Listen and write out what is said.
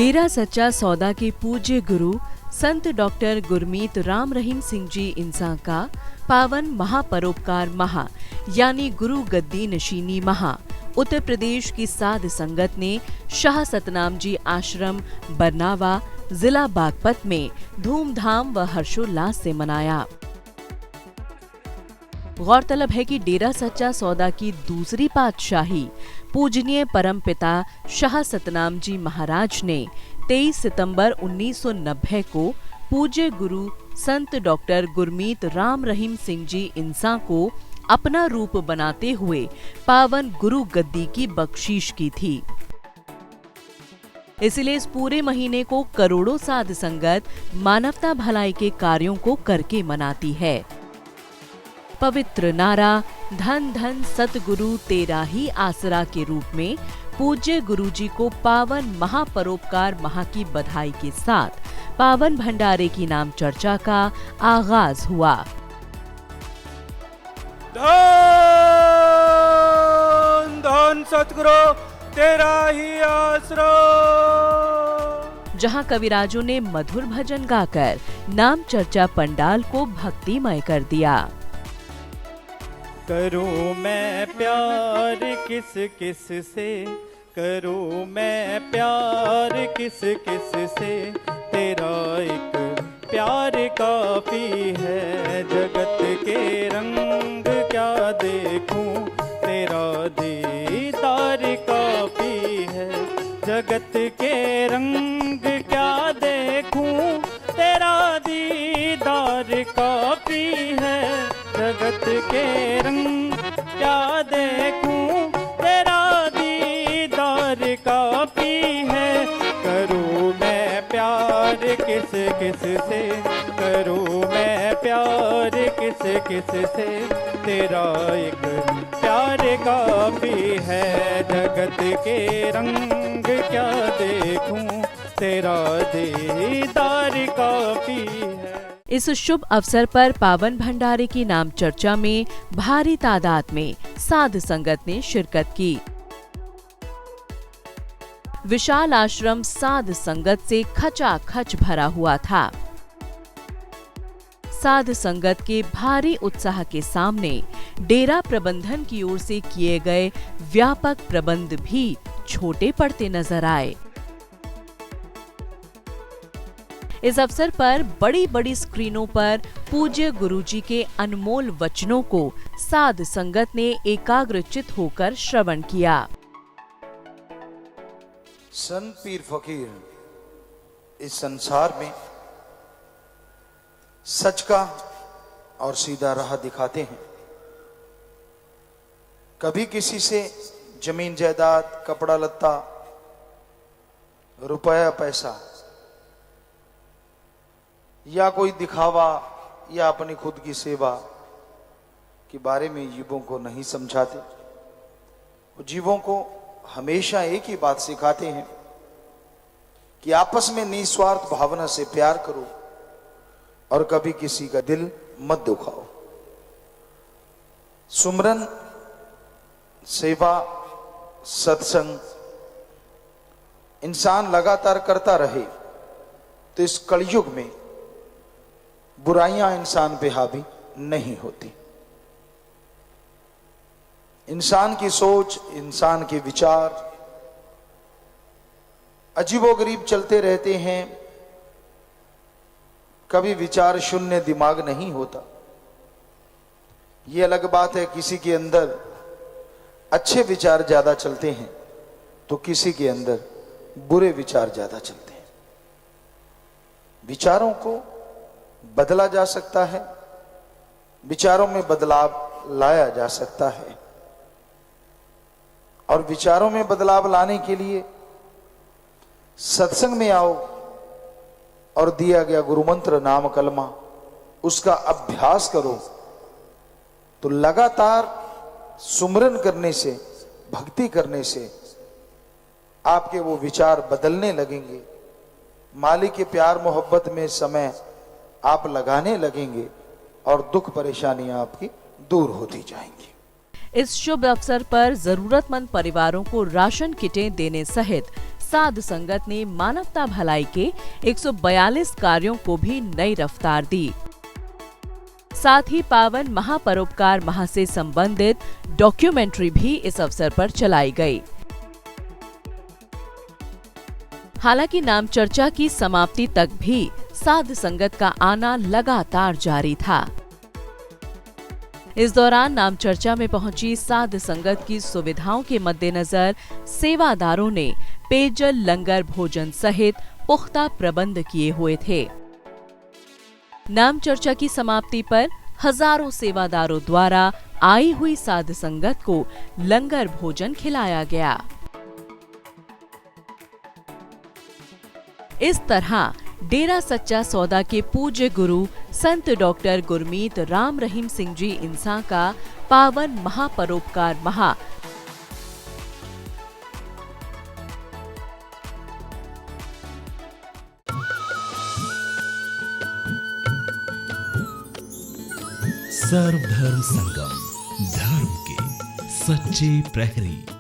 डेरा सच्चा सौदा के पूज्य गुरु संत डॉक्टर गुरमीत राम रहीम सिंह जी इंसान का पावन महापरोपकार महा यानी गुरु गद्दी नशीनी महा उत्तर प्रदेश की साध संगत ने शाह सतनाम जी आश्रम बरनावा जिला बागपत में धूमधाम व हर्षोल्लास से मनाया। गौरतलब है कि डेरा सच्चा सौदा की दूसरी पातशाही पूजनीय परमपिता शाह सतनाम जी महाराज ने 23 सितंबर 1990 को पूज्य गुरु संत डॉक्टर गुरमीत राम रहीम सिंह जी इंसान को अपना रूप बनाते हुए पावन गुरु गद्दी की बख्शीश की थी। इसलिए इस पूरे महीने को करोड़ों साध संगत मानवता भलाई के कार्यों को करके मनाती है। पवित्र नारा धन धन सतगुरु तेरा ही आसरा के रूप में पूज्य गुरुजी को पावन महापरोपकार महा की बधाई के साथ पावन भंडारे की नाम चर्चा का आगाज हुआ। धन धन सतगुरु तेरा ही आसरा। जहां कविराजों ने मधुर भजन गाकर नाम चर्चा पंडाल को भक्तिमय कर दिया। करूं मैं प्यार किस किस से, करूं मैं प्यार किस किस से, तेरा एक प्यार काफी है। जगत के रंग क्या देखूं, तेरा दीदार काफी है। जगत के रंग क्या देखूं, तेरा दीदार काफी है। जगत के रंग क्या देखूं, तेरा दीदार काफी है। करूं मैं प्यार किस किस से, करूं मैं प्यार किस किस से, तेरा एक प्यार काफी है। जगत के रंग क्या देखूं, तेरा दीदार काफी है। इस शुभ अवसर पर पावन भंडारे की नाम चर्चा में भारी तादाद में साध संगत ने शिरकत की। विशाल आश्रम साध संगत से खचाखच भरा हुआ था। साध संगत के भारी उत्साह के सामने डेरा प्रबंधन की ओर से किए गए व्यापक प्रबंध भी छोटे पड़ते नजर आए। इस अवसर पर बड़ी बड़ी स्क्रीनों पर पूज्य गुरुजी के अनमोल वचनों को साध संगत ने एकाग्रचित होकर श्रवण किया। संत पीर फकीर इस संसार में सच का और सीधा राह दिखाते हैं। कभी किसी से जमीन जायदाद, कपड़ा लत्ता, रुपया पैसा या कोई दिखावा या अपनी खुद की सेवा के बारे में जीवों को नहीं समझाते। वो जीवों को हमेशा एक ही बात सिखाते हैं कि आपस में निस्वार्थ भावना से प्यार करो और कभी किसी का दिल मत दुखाओ। सुमरन, सेवा, सत्संग इंसान लगातार करता रहे तो इस कलयुग में बुराइयां इंसान पे हावी नहीं होती। इंसान की सोच, इंसान के विचार अजीबोगरीब चलते रहते हैं। कभी विचार शून्य दिमाग नहीं होता। यह अलग बात है किसी के अंदर अच्छे विचार ज्यादा चलते हैं तो किसी के अंदर बुरे विचार ज्यादा चलते हैं। विचारों को बदला जा सकता है, विचारों में बदलाव लाया जा सकता है और विचारों में बदलाव लाने के लिए सत्संग में आओ और दिया गया गुरु मंत्र नाम कलमा उसका अभ्यास करो तो लगातार सुमरन करने से, भक्ति करने से आपके वो विचार बदलने लगेंगे। मालिक के प्यार मोहब्बत में समय आप लगाने लगेंगे और दुख परेशानियां आपकी दूर होती जाएंगी। इस शुभ अवसर पर जरूरतमंद परिवारों को राशन किटें देने सहित साध संगत ने मानवता भलाई के 142 कार्यों को भी नई रफ्तार दी। साथ ही पावन महापरोपकार माह से संबंधित डॉक्यूमेंट्री भी इस अवसर पर चलाई गई। हालांकि नाम चर्चा की समाप्ति तक भी साध संगत का आना लगातार जारी था। इस दौरान नाम चर्चा में पहुंची साध संगत की सुविधाओं के मद्देनजर सेवादारों ने पेयजल, लंगर, भोजन सहित पुख्ता प्रबंध किए हुए थे। नाम चर्चा की समाप्ति पर हजारों सेवादारों द्वारा आई हुई साध संगत को लंगर भोजन खिलाया गया। इस तरह डेरा सच्चा सौदा के पूज्य गुरु संत डॉक्टर गुरमीत राम रहीम सिंह जी इंसान का पावन महापरोपकार माह सर्वधर्म संगम, धर्म के सच्चे प्रहरी।